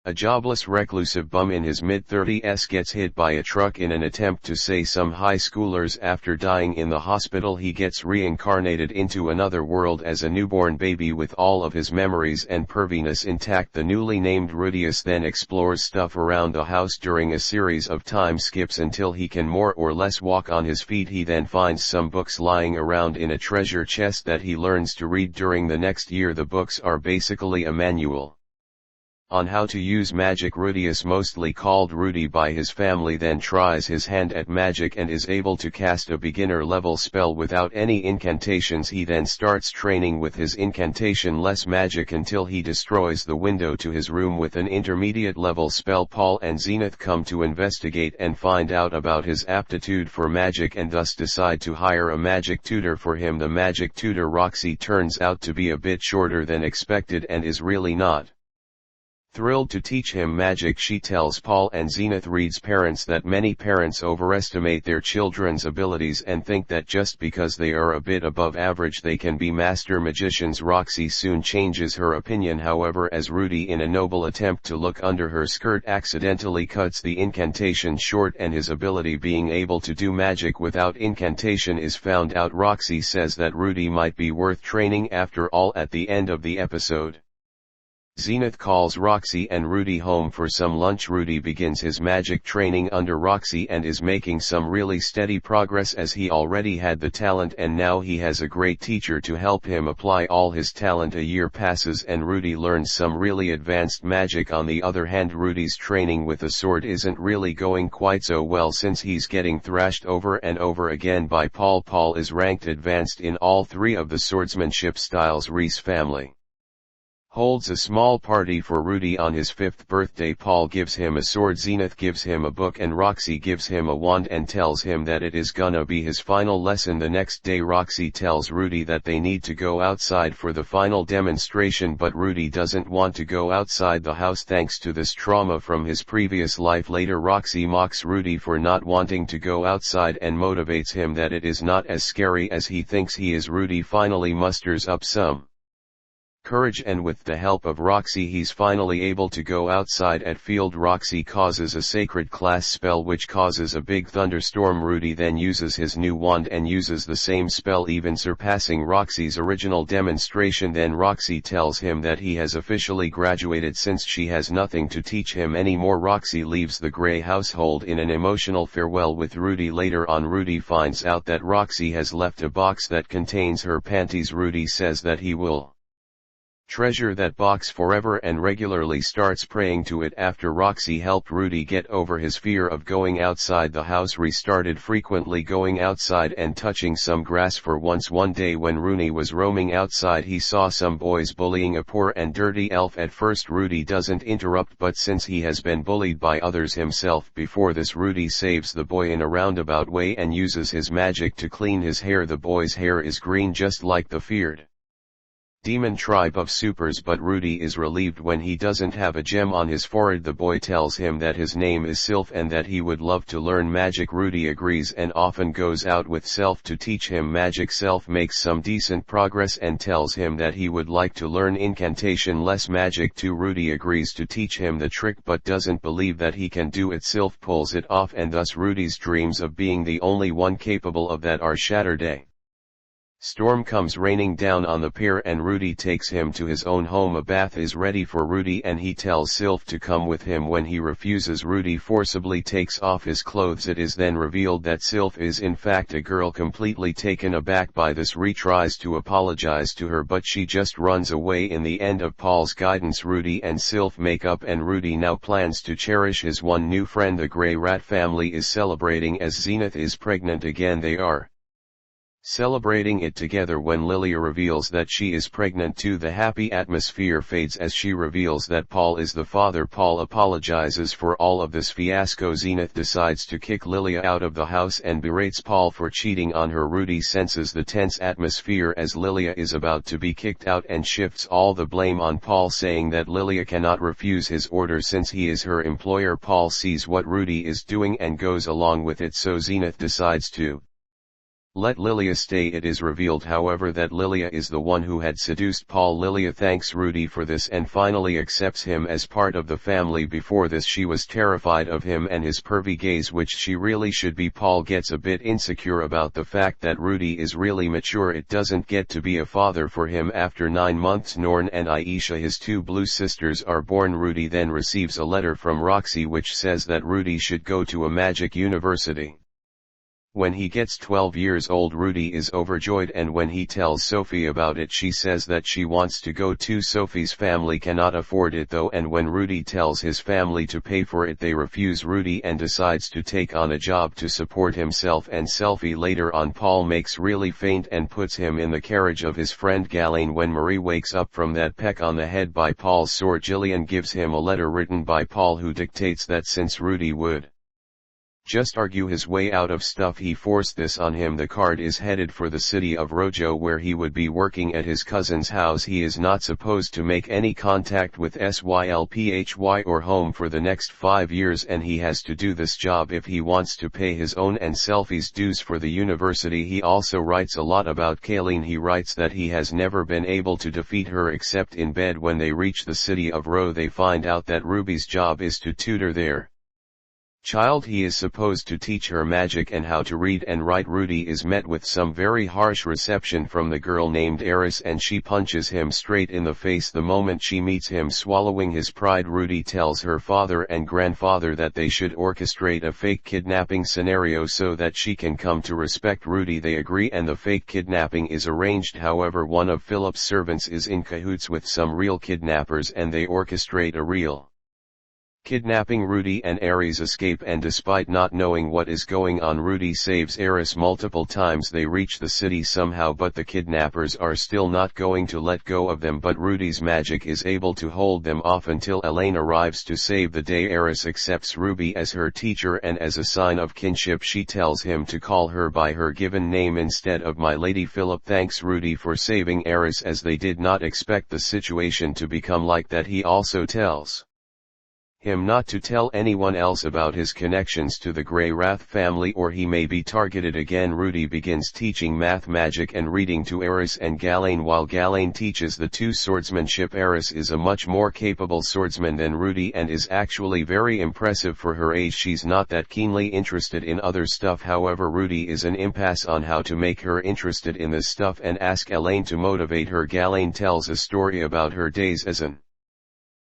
A jobless reclusive bum in his mid-30s gets hit by a truck in an attempt to save some high schoolers. After dying in the hospital, he gets reincarnated into another world as a newborn baby with all of his memories and perviness intact. The newly named Rudius then explores stuff around the house during a series of time skips until he can more or less walk on his feet. He then finds some books lying around in a treasure chest that he learns to read during the next year. The books are basically a manual on how to use magic. Rudius, mostly called Rudy by his family, then tries his hand at magic and is able to cast a beginner level spell without any incantations. He then starts training with his incantation-less magic until he destroys the window to his room with an intermediate level spell. Paul and Zenith come to investigate and find out about his aptitude for magic and thus decide to hire a magic tutor for him. The magic tutor, Roxy, turns out to be a bit shorter than expected and is really not thrilled to teach him magic. She tells Paul and Zenith reads parents that many parents overestimate their children's abilities and think that just because they are a bit above average they can be master magicians. Roxy soon changes her opinion, however, as Rudy, in a noble attempt to look under her skirt, accidentally cuts the incantation short and his ability being able to do magic without incantation is found out. Roxy says that Rudy might be worth training after all. At the end of the episode, Zenith calls Roxy and Rudy home for some lunch. Rudy begins his magic training under Roxy and is making some really steady progress, as he already had the talent and now he has a great teacher to help him apply all his talent. A year passes and Rudy learns some really advanced magic. On the other hand, Rudy's training with a sword isn't really going quite so well since he's getting thrashed over and over again by Paul. Paul is ranked advanced in all three of the swordsmanship styles. Reese family holds a small party for Rudy on his 5th birthday. Paul gives him a sword, Zenith gives him a book, and Roxy gives him a wand and tells him that it is gonna be his final lesson. The next day, Roxy tells Rudy that they need to go outside for the final demonstration, but Rudy doesn't want to go outside the house thanks to this trauma from his previous life. Later, Roxy mocks Rudy for not wanting to go outside and motivates him that it is not as scary as he thinks he is. Rudy finally musters up some courage and with the help of Roxy he's finally able to go outside at field. Roxy causes a sacred class spell which causes a big thunderstorm. Rudy then uses his new wand and uses the same spell, even surpassing Roxy's original demonstration. Then Roxy tells him that he has officially graduated since she has nothing to teach him anymore. Roxy leaves the Gray household in an emotional farewell with Rudy. Later on, Rudy finds out that Roxy has left a box that contains her panties. Rudy says that he will treasure that box forever and regularly starts praying to it. After Roxy helped Rudy get over his fear of going outside the house, restarted frequently going outside and touching some grass for once. One day when Rooney was roaming outside, he saw some boys bullying a poor and dirty elf. At first Rudy doesn't interrupt, but since he has been bullied by others himself before this, Rudy saves the boy in a roundabout way and uses his magic to clean his hair. The boy's hair is green just like the feared demon tribe of supers, but Rudy is relieved when he doesn't have a gem on his forehead. The boy tells him that his name is Sylph and that he would love to learn magic. Rudy agrees and often goes out with Sylph to teach him magic. Sylph makes some decent progress and tells him that he would like to learn incantation-less magic too. Rudy agrees to teach him the trick but doesn't believe that he can do it. Sylph pulls it off and thus Rudy's dreams of being the only one capable of that are shattered. A storm comes raining down on the pair and Rudy takes him to his own home. A bath is ready for Rudy and he tells Sylph to come with him. When he refuses, Rudy forcibly takes off his clothes. It is then revealed that Sylph is in fact a girl. Completely taken aback by this, Ree tries to apologize to her but she just runs away. In the end of Paul's guidance, Rudy and Sylph make up and Rudy now plans to cherish his one new friend. The Grey Rat family is celebrating as Zenith is pregnant again. They are celebrating it together when Lilia reveals that she is pregnant too. The happy atmosphere fades as she reveals that Paul is the father. Paul apologizes for all of this fiasco. Zenith decides to kick Lilia out of the house and berates Paul for cheating on her. Rudy senses the tense atmosphere as Lilia is about to be kicked out and shifts all the blame on Paul, saying that Lilia cannot refuse his order since he is her employer. Paul sees what Rudy is doing and goes along with it, so Zenith decides to Let Lilia stay. It is revealed however that Lilia is the one who had seduced Paul. Lilia thanks Rudy for this and finally accepts him as part of the family. Before this she was terrified of him and his pervy gaze, which she really should be. Paul gets a bit insecure about the fact that Rudy is really mature. It doesn't get to be a father for him. After 9 months Norn and Aisha, his 2 blue sisters, are born. Rudy then receives a letter from Roxy which says that Rudy should go to a magic university. When he gets 12 years old Rudy is overjoyed, and when he tells Sophie about it she says that she wants to go too. Sophie's family cannot afford it though, and when Rudy tells his family to pay for it they refuse Rudy and decides to take on a job to support himself and Sophie. Later on Paul makes really faint and puts him in the carriage of his friend Ghislaine. When Marie wakes up from that peck on the head by Paul's sword, Gillian gives him a letter written by Paul who dictates that since Rudy would just argue his way out of stuff he forced this on him. The card is headed for the city of Rojo where he would be working at his cousin's house. He is not supposed to make any contact with Sylphy or home for the next 5 years, and he has to do this job if he wants to pay his own and Selfie's dues for the university. He also writes a lot about Kayleen. He writes that he has never been able to defeat her except in bed. When they reach the city of Ro they find out that Ruby's job is to tutor their child. He is supposed to teach her magic and how to read and write. Rudy is met with some very harsh reception from the girl named Eris, and she punches him straight in the face the moment she meets him. Swallowing his pride, Rudy tells her father and grandfather that they should orchestrate a fake kidnapping scenario so that she can come to respect Rudy. They agree and the fake kidnapping is arranged. However, one of Philip's servants is in cahoots with some real kidnappers and they orchestrate a real kidnapping. Rudy and Ares escape, and despite not knowing what is going on Rudy saves Eris multiple times. They reach the city somehow, but the kidnappers are still not going to let go of them, but Rudy's magic is able to hold them off until Elaine arrives to save the day. Eris accepts Ruby as her teacher and as a sign of kinship she tells him to call her by her given name instead of my lady. Philip thanks Rudy for saving Eris as they did not expect the situation to become like that. He also tells him not to tell anyone else about his connections to the Grey Wrath family or he may be targeted again. Rudy begins teaching math, magic and reading to Eris and Ghislaine while Ghislaine teaches the two swordsmanship. Eris is a much more capable swordsman than Rudy and is actually very impressive for her age. She's not that keenly interested in other stuff, however Rudy is an impasse on how to make her interested in this stuff and asks Elaine to motivate her. Ghislaine tells a story about her days as an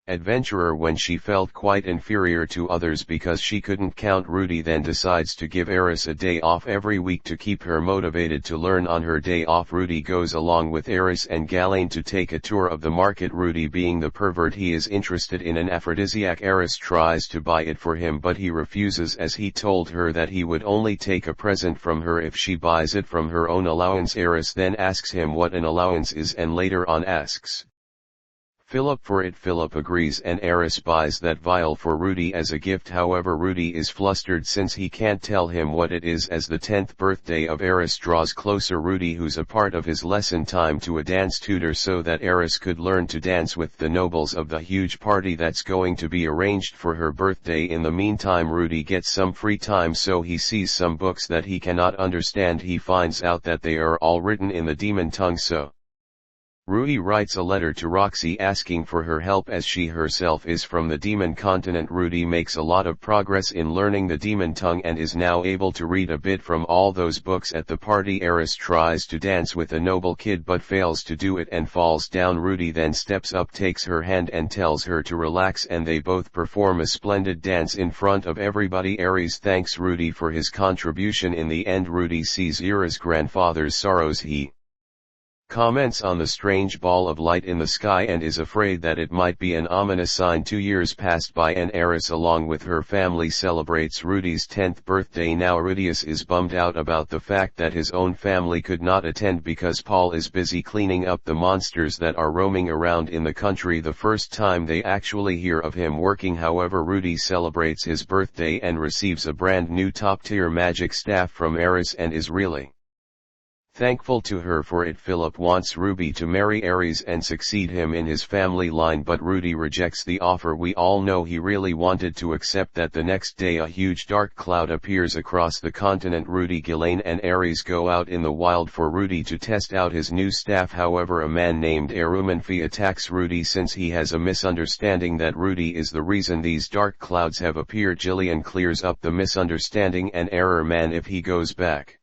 adventurer when she felt quite inferior to others because she couldn't count. Rudy then decides to give Eris a day off every week to keep her motivated to learn. On her day off Rudy goes along with Eris and Ghislaine to take a tour of the market. Rudy, being the pervert he is interested in an aphrodisiac, Eris tries to buy it for him but he refuses as he told her that he would only take a present from her if she buys it from her own allowance. Eris then asks him what an allowance is and later on asks Philip for it. Philip agrees and Eris buys that vial for Rudy as a gift. However, Rudy is flustered since he can't tell him what it is. As the 10th birthday of Eris draws closer, Rudy, who's a part of his lesson time to a dance tutor so that Eris could learn to dance with the nobles of the huge party that's going to be arranged for her birthday. In the meantime, Rudy gets some free time so he sees some books that he cannot understand. He finds out that they are all written in the demon tongue, so Rudy writes a letter to Roxy asking for her help as she herself is from the demon continent. Rudy makes a lot of progress in learning the demon tongue and is now able to read a bit from all those books. At the party, Eris tries to dance with a noble kid but fails to do it and falls down. Rudy then steps up, takes her hand and tells her to relax, and they both perform a splendid dance in front of everybody. Ares thanks Rudy for his contribution. In the end, Rudy sees Ira's grandfather's sorrows. He comments on the strange ball of light in the sky and is afraid that it might be an ominous sign. 2 years passed by and Eris along with her family celebrates Rudy's 10th birthday. Now Rudius is bummed out about the fact that his own family could not attend because Paul is busy cleaning up the monsters that are roaming around in the country. The first time they actually hear of him working. However, Rudy celebrates his birthday and receives a brand new top-tier magic staff from Eris and is really Thankful to her for it, Philip wants Ruby to marry Ares and succeed him in his family line, but Rudy rejects the offer. We all know he really wanted to accept that. The next day a huge dark cloud appears across the continent. Rudy, Ghislaine and Ares go out in the wild for Rudy to test out his new staff. However, a man named Erumanfi attacks Rudy since he has a misunderstanding that Rudy is the reason these dark clouds have appeared. Gillian clears up the misunderstanding and error man if he goes back.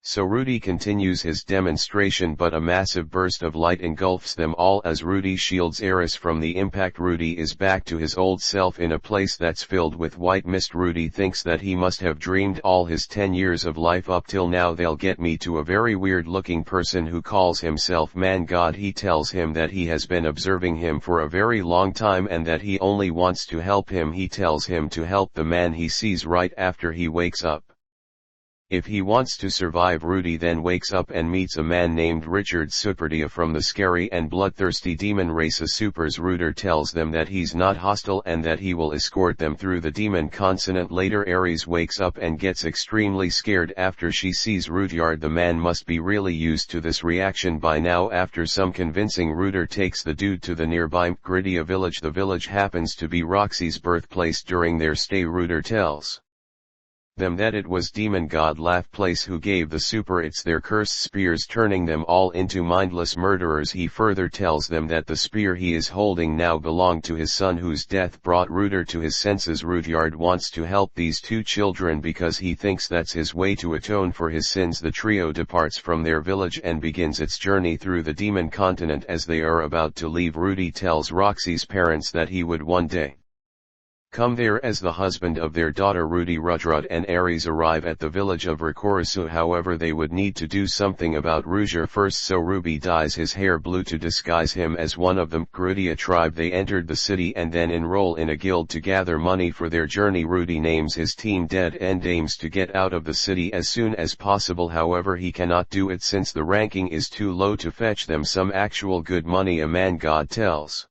So Rudy continues his demonstration, but a massive burst of light engulfs them all as Rudy shields Eris from the impact. Rudy is back to his old self in a place that's filled with white mist. Rudy thinks that he must have dreamed all his 10 years of life up till now. They'll get me to a very weird looking person who calls himself Man God. He tells him that he has been observing him for a very long time and that he only wants to help him. He tells him to help the man he sees right after he wakes up. If he wants to survive, Rudy then wakes up and meets a man named Richard Superdia from the scary and bloodthirsty demon race of Supers. Ruder tells them that he's not hostile and that he will escort them through the demon continent. Later Ares wakes up and gets extremely scared after she sees Rudyard. The man must be really used to this reaction by now. After some convincing, Ruder takes the dude to the nearby Gridea village. The village happens to be Roxy's birthplace. During their stay, Ruder tells them that it was demon god Laugh Place who gave the super its their cursed spears, turning them all into mindless murderers. He further tells them that the spear he is holding now belonged to his son, whose death brought Ruder to his senses. Rudyard wants to help these two children because he thinks that's his way to atone for his sins. The trio departs from their village and begins its journey through the demon continent. As they are about to leave, Rudy tells Roxy's parents that he would one day come there as the husband of their daughter. Rudy, Rudyard and Ares arrive at the village of Rikorisu. However, they would need to do something about Rudyard first, so Ruby dyes his hair blue to disguise him as one of the Gridea tribe. They entered the city and then enroll in a guild to gather money for their journey. Rudy names his team Dead End, aims to get out of the city as soon as possible. However, he cannot do it since the ranking is too low to fetch them some actual good money. A man god tells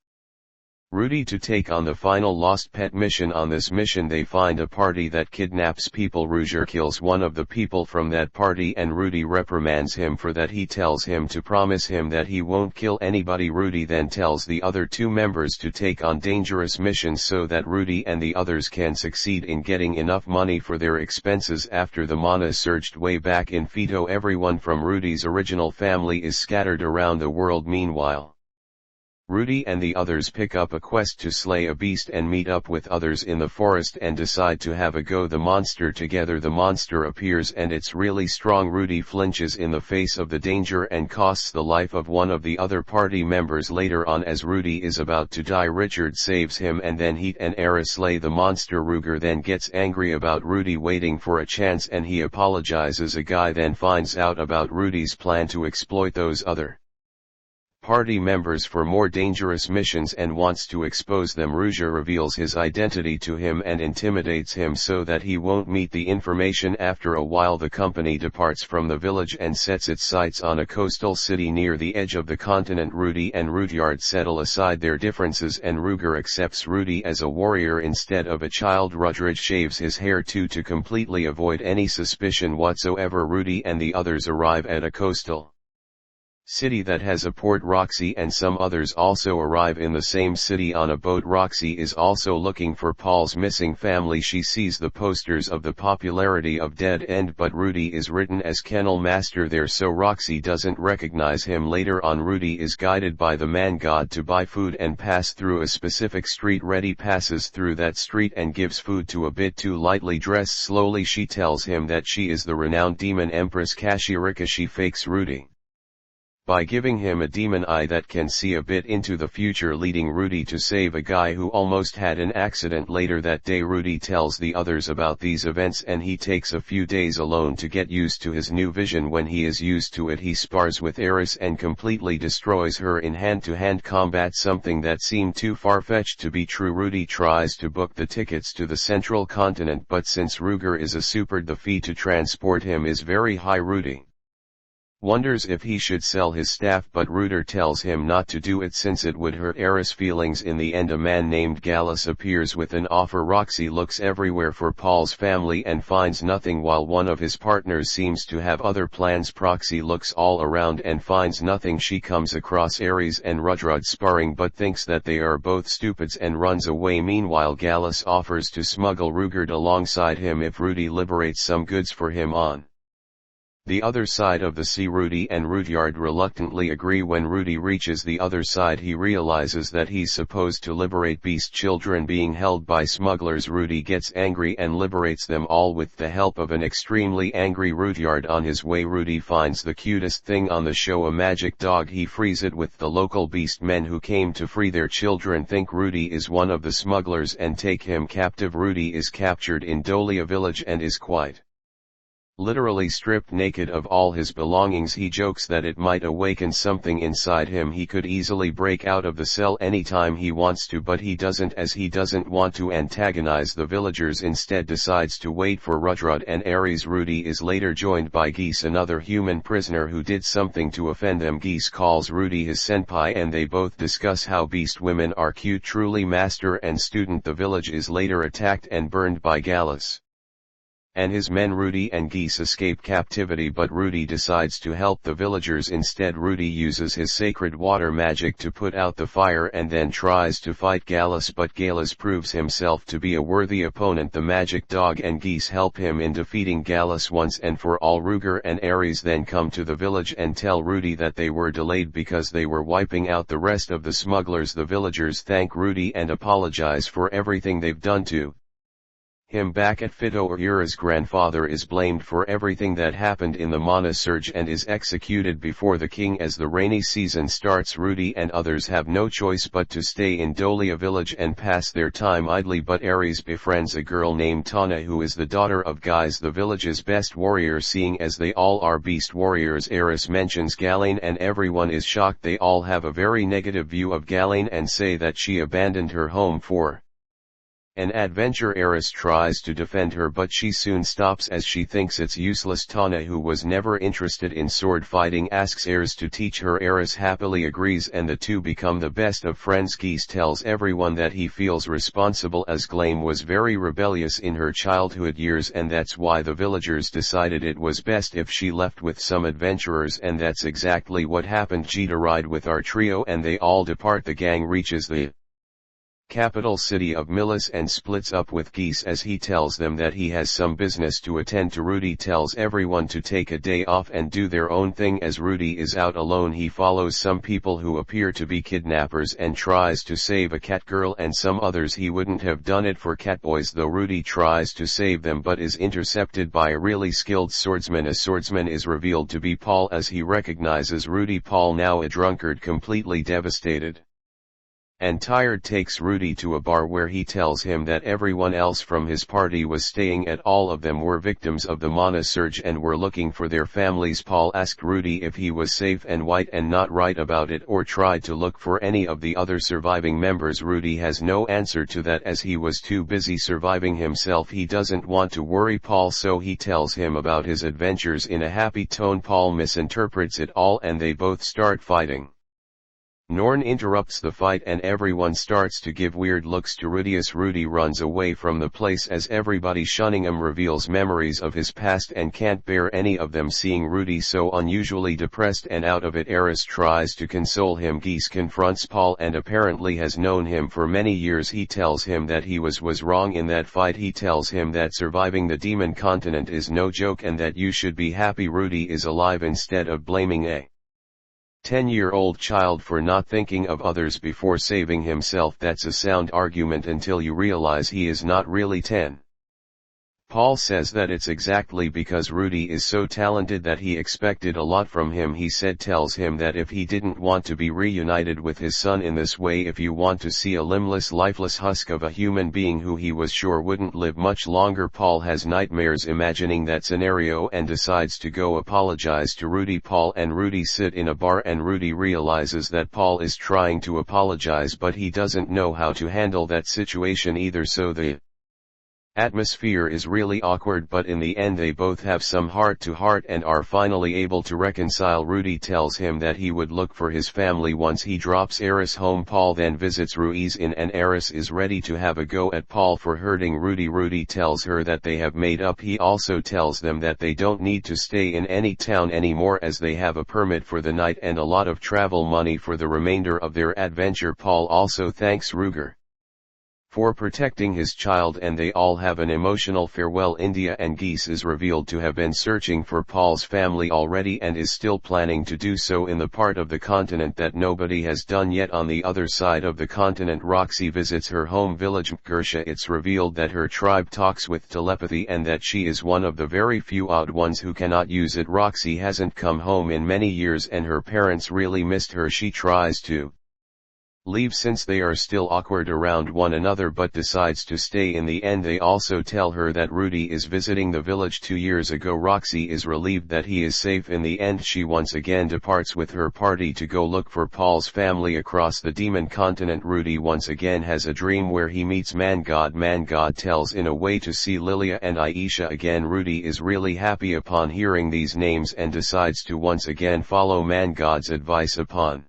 Rudy to take on the final lost pet mission. On this mission they find a party that kidnaps people. Rudyard kills one of the people from that party and Rudy reprimands him for that. He tells him to promise him that he won't kill anybody. Rudy then tells the other two members to take on dangerous missions so that Rudy and the others can succeed in getting enough money for their expenses. After the mana surged way back in Fito, everyone from Rudy's original family is scattered around the world. Meanwhile, Rudy and the others pick up a quest to slay a beast and meet up with others in the forest and decide to have a go the monster together. The monster appears and it's really strong. Rudy flinches in the face of the danger and costs the life of one of the other party members. Later on, as Rudy is about to die, Richard saves him and then Heat and Eris slay the monster. Ruger then gets angry about Rudy waiting for a chance and he apologizes. A guy then finds out about Rudy's plan to exploit those other party members for more dangerous missions and wants to expose them. Ruger reveals his identity to him and intimidates him so that he won't meet the information. After a while, the company departs from the village and sets its sights on a coastal city near the edge of the continent. Rudy and Rudyard settle aside their differences and Ruger accepts Rudy as a warrior instead of a child. Rudyard shaves his hair too to completely avoid any suspicion whatsoever. Rudy and the others arrive at a coastal city that has a port. Roxy and some others also arrive in the same city on a boat. Roxy is also looking for Paul's missing family. She sees the posters of the popularity of Dead End, but Rudy is written as kennel master there, so Roxy doesn't recognize him. Later on, Rudy is guided by the man god to buy food and pass through a specific street. Reddy passes through that street and gives food to a bit too lightly dressed. Slowly she tells him that she is the renowned demon empress Kashirika. She fakes Rudy by giving him a demon eye that can see a bit into the future, leading Rudy to save a guy who almost had an accident. Later that day, Rudy tells the others about these events and he takes a few days alone to get used to his new vision. When he is used to it, he spars with Eris and completely destroys her in hand-to-hand combat, something that seemed too far-fetched to be true. Rudy tries to book the tickets to the central continent, but since Ruger is a super, the fee to transport him is very high. Rudy Wonders if he should sell his staff, but Reuter tells him not to do it since it would hurt Eris' feelings. In the end, a man named Gallus appears with an offer. Roxy looks everywhere for Paul's family and finds nothing, while one of his partners seems to have other plans. Roxy looks all around and finds nothing. She comes across Ares and Rudrud sparring but thinks that they are both stupids and runs away. Meanwhile, Gallus offers to smuggle Rugard alongside him if Rudy liberates some goods for him on the other side of the sea. Rudy and Rudyard reluctantly agree. When Rudy reaches the other side, he realizes that he's supposed to liberate beast children being held by smugglers. Rudy gets angry and liberates them all with the help of an extremely angry Rudyard. On his way, Rudy finds the cutest thing on the show, a magic dog. He frees it with the local beast men who came to free their children think Rudy is one of the smugglers and take him captive. Rudy is captured in Dolia village and is quite literally stripped naked of all his belongings. He jokes that it might awaken something inside him. He could easily break out of the cell anytime he wants to, but he doesn't, as he doesn't want to antagonize the villagers. Instead decides to wait for Rudrud and Ares. Rudy is later joined by Geese, another human prisoner who did something to offend them. Geese calls Rudy his senpai and they both discuss how beast women are cute. Truly master and student. The village is later attacked and burned by Gallus and his men. Rudy and Geese escape captivity, but Rudy decides to help the villagers instead. Rudy uses his sacred water magic to put out the fire and then tries to fight Gallus, but Gallus proves himself to be a worthy opponent. The magic dog and Geese help him in defeating Gallus once and for all. Ruger and Ares then come to the village and tell Rudy that they were delayed because they were wiping out the rest of the smugglers. The villagers thank Rudy and apologize for everything they've done to him. Back at Fito, Ura's grandfather is blamed for everything that happened in the Mana Surge and is executed before the king. As the rainy season starts, Rudy and others have no choice but to stay in Dolia village and pass their time idly, but Ares befriends a girl named Tana who is the daughter of Guys, the village's best warrior. Seeing as they all are beast warriors, Ares mentions Galen and everyone is shocked. They all have a very negative view of Galen and say that she abandoned her home for an adventure. Ares tries to defend her but she soon stops as she thinks it's useless. Tana, who was never interested in sword fighting, asks Ares to teach her. Ares happily agrees and the two become the best of friends. Geese tells everyone that he feels responsible as Glame was very rebellious in her childhood years and that's why the villagers decided it was best if she left with some adventurers, and that's exactly what happened. Gita ride with our trio and they all depart. The gang reaches the capital city of Milis and splits up with Geese as he tells them that he has some business to attend to. Rudy tells everyone to take a day off and do their own thing. As Rudy is out alone, he follows some people who appear to be kidnappers and tries to save a cat girl and some others. He wouldn't have done it for catboys though. Rudy tries to save them but is intercepted by a really skilled swordsman. A swordsman is revealed to be Paul as he recognizes Rudy. Paul, now a drunkard, completely devastated and tired, takes Rudy to a bar where he tells him that everyone else from his party was staying at. All of them were victims of the Mana Surge and were looking for their families. Paul asked Rudy if he was safe and white and not right about it, or tried to look for any of the other surviving members. Rudy has no answer to that as he was too busy surviving himself. He doesn't want to worry Paul, so he tells him about his adventures in a happy tone. Paul misinterprets it all and they both start fighting. Norn interrupts the fight and everyone starts to give weird looks to Rudy. Rudy runs away from the place as everybody shunning him reveals memories of his past and can't bear any of them. Seeing Rudy so unusually depressed and out of it, Ares tries to console him. Geese confronts Paul and apparently has known him for many years. He tells him that he was wrong in that fight. He tells him that surviving the demon continent is no joke and that you should be happy Rudy is alive instead of blaming a 10-year-old child for not thinking of others before saving himself. That's a sound argument until you realize he is not really 10. Paul says that it's exactly because Rudy is so talented that he expected a lot from him. He tells him that if he didn't want to be reunited with his son in this way, if you want to see a limbless, lifeless husk of a human being who he was sure wouldn't live much longer. Paul has nightmares imagining that scenario and decides to go apologize to Rudy. Paul and Rudy sit in a bar and Rudy realizes that Paul is trying to apologize but he doesn't know how to handle that situation either, so the Atmosphere is really awkward, but in the end they both have some heart-to-heart and are finally able to reconcile. Rudy tells him that he would look for his family once he drops Eris home. Paul then visits Ruiz in and Eris is ready to have a go at Paul for hurting Rudy. Rudy tells her that they have made up. He also tells them that they don't need to stay in any town anymore as they have a permit for the night and a lot of travel money for the remainder of their adventure. Paul also thanks Ruger for protecting his child and they all have an emotional farewell. India and Geese is revealed to have been searching for Paul's family already and is still planning to do so in the part of the continent that nobody has done yet. On the other side of the continent, Roxy visits her home village Mkersha. It's revealed that her tribe talks with telepathy and that she is one of the very few odd ones who cannot use it. Roxy hasn't come home in many years and her parents really missed her. She tries to leave since they are still awkward around one another but decides to stay in the end. They also tell her that Rudy is visiting the village 2 years ago. Roxy is relieved that he is safe in the end. She once again departs with her party to go look for Paul's family across the demon continent. Rudy once again has a dream where he meets Man God. Man God tells in a way to see Lilia and Aisha again. Rudy is really happy upon hearing these names and decides to once again follow Man God's advice. Upon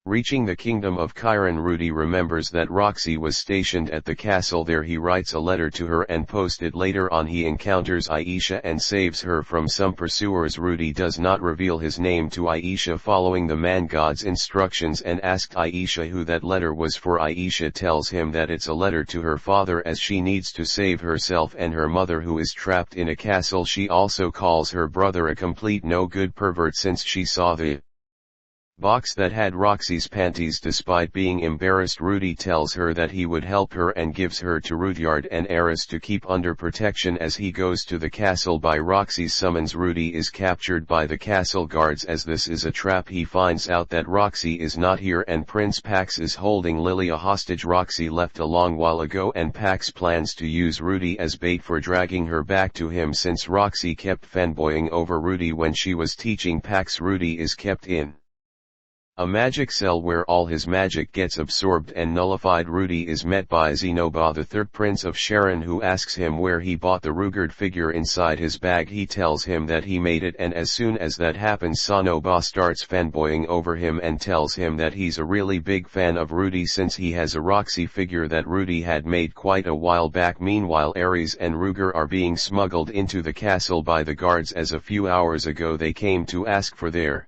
reaching the kingdom of Chiron, Rudy remembers that Roxy was stationed at the castle there. He writes a letter to her and posts it. Later on he encounters Aisha and saves her from some pursuers. Rudy does not reveal his name to Aisha following the Man God's instructions and asked Aisha who that letter was for. Aisha tells him that it's a letter to her father as she needs to save herself and her mother who is trapped in a castle. She also calls her brother a complete no-good pervert since she saw the box that had Roxy's panties. Despite being embarrassed, Rudy tells her that he would help her and gives her to Rudyard and Eris to keep under protection as he goes to the castle by Roxy's summons. Rudy is captured by the castle guards as this is a trap. He finds out that Roxy is not here and Prince Pax is holding Lilia hostage. Roxy left a long while ago and Pax plans to use Rudy as bait for dragging her back to him since Roxy kept fanboying over Rudy when she was teaching Pax. Rudy is kept in a magic cell where all his magic gets absorbed and nullified. Rudy is met by Zenoba, the third prince of Sharon, who asks him where he bought the Rugard figure inside his bag. He tells him that he made it, and as soon as that happens, Zenoba starts fanboying over him and tells him that he's a really big fan of Rudy since he has a Roxy figure that Rudy had made quite a while back. Meanwhile, Ares and Ruger are being smuggled into the castle by the guards as a few hours ago they came to ask for their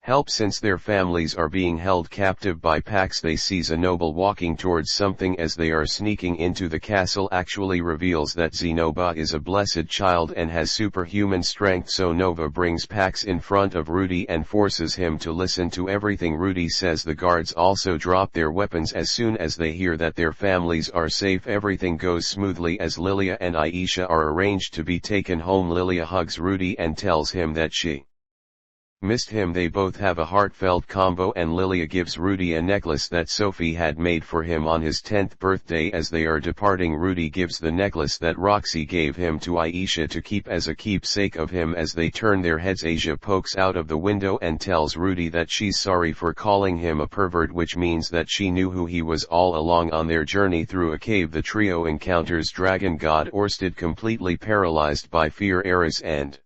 help since their families are being held captive by Pax. They see Zenoba walking towards something as they are sneaking into the castle. Actually reveals that Zenoba is a blessed child and has superhuman strength, so Nova brings Pax in front of Rudy and forces him to listen to everything Rudy says. The guards also drop their weapons as soon as they hear that their families are safe. Everything goes smoothly as Lilia and Aisha are arranged to be taken home. Lilia hugs Rudy and tells him that she missed him. They both have a heartfelt combo and Lilia gives Rudy a necklace that Sophie had made for him on his 10th birthday. As they are departing, Rudy gives the necklace that Roxy gave him to Aisha to keep as a keepsake of him. As they turn their heads, Aisha pokes out of the window and tells Rudy that she's sorry for calling him a pervert, which means that she knew who he was all along. On their journey through a cave, the trio encounters dragon god Orsted, completely paralyzed by fear. Eris and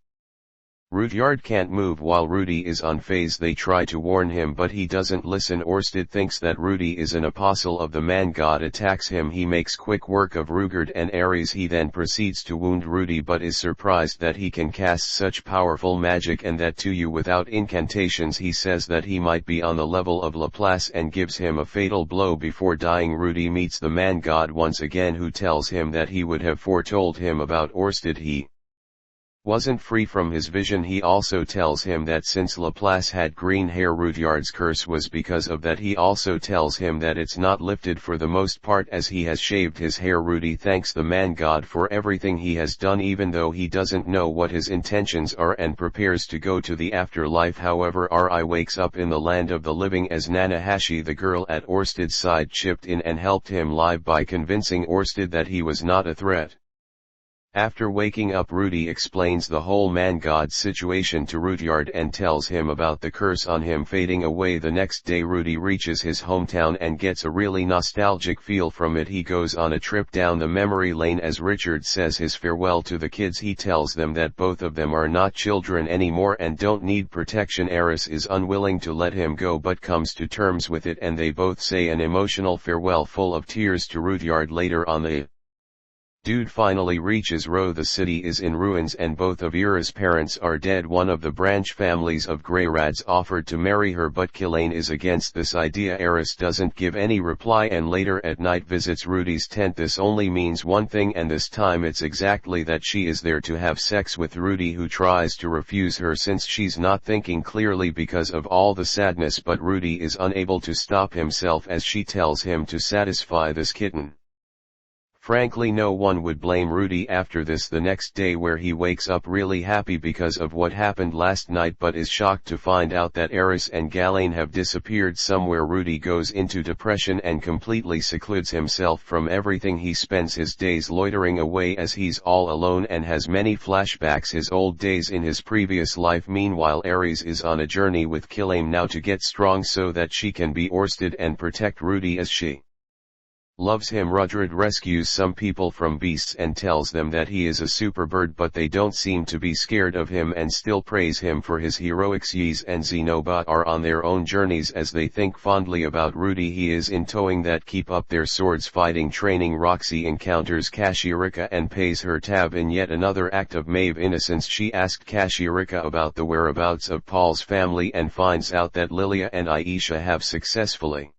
Rudyard can't move while Rudy is unfazed. They try to warn him but he doesn't listen. Orsted thinks that Rudy is an apostle of the man god, attacks him. He makes quick work of Rugard and Ares. He then proceeds to wound Rudy but is surprised that he can cast such powerful magic and that to you without incantations. He says that he might be on the level of Laplace and gives him a fatal blow before dying. Rudy meets the man god once again, who tells him that he would have foretold him about Orsted. He wasn't free from his vision. He also tells him that since Laplace had green hair, Rudyard's curse was because of that. He also tells him that it's not lifted for the most part as he has shaved his hair. Rudy thanks the man god for everything he has done even though he doesn't know what his intentions are and prepares to go to the afterlife. However, Ri wakes up in the land of the living as Nanahashi, the girl at Orsted's side, chipped in and helped him live by convincing Orsted that he was not a threat After waking up, Rudy explains the whole man-god situation to Rudyard and tells him about the curse on him fading away. The next day Rudy reaches his hometown and gets a really nostalgic feel from it. He goes on a trip down the memory lane. As Richard says his farewell to the kids, he tells them that both of them are not children anymore and don't need protection. Eris is unwilling to let him go but comes to terms with it, and they both say an emotional farewell full of tears to Rudyard. Later on, the dude finally reaches Row. The city is in ruins and both of Ira's parents are dead. One of the branch families of Greyrads offered to marry her, but Killane is against this idea. Eris doesn't give any reply and later at night visits Rudy's tent. This only means one thing, and this time it's exactly that: she is there to have sex with Rudy, who tries to refuse her since she's not thinking clearly because of all the sadness, but Rudy is unable to stop himself as she tells him to satisfy this kitten. Frankly, no one would blame Rudy after this. The next day, where he wakes up really happy because of what happened last night, but is shocked to find out that Eris and Ghislaine have disappeared somewhere. Rudy goes into depression and completely secludes himself from everything. He spends his days loitering away as he's all alone and has many flashbacks his old days in his previous life. Meanwhile, Ares is on a journey with Killane now to get strong so that she can be ousted and protect Rudy as she loves him. Rudyard rescues some people from beasts and tells them that he is a superbird, but they don't seem to be scared of him and still praise him for his heroics. Ys and Zenoba are on their own journeys as they think fondly about Rudy. He is in towing that keep up their swords fighting training. Roxy encounters Kashirika and pays her tab in yet another act of Maeve innocence. She asked Kashirika about the whereabouts of Paul's family and finds out that Lilia and Aisha have successfully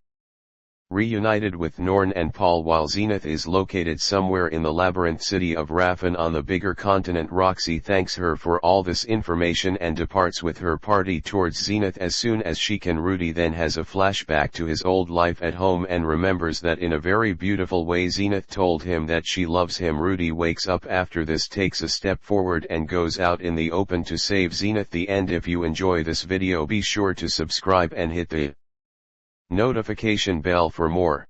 reunited with Norn and Paul, while Zenith is located somewhere in the labyrinth city of Raffen on the bigger continent. Roxy thanks her for all this information and departs with her party towards Zenith as soon as she can. Rudy then has a flashback to his old life at home and remembers that in a very beautiful way Zenith told him that she loves him. Rudy wakes up after this, takes a step forward and goes out in the open to save Zenith. The end. If you enjoy this video, be sure to subscribe and hit the notification bell for more.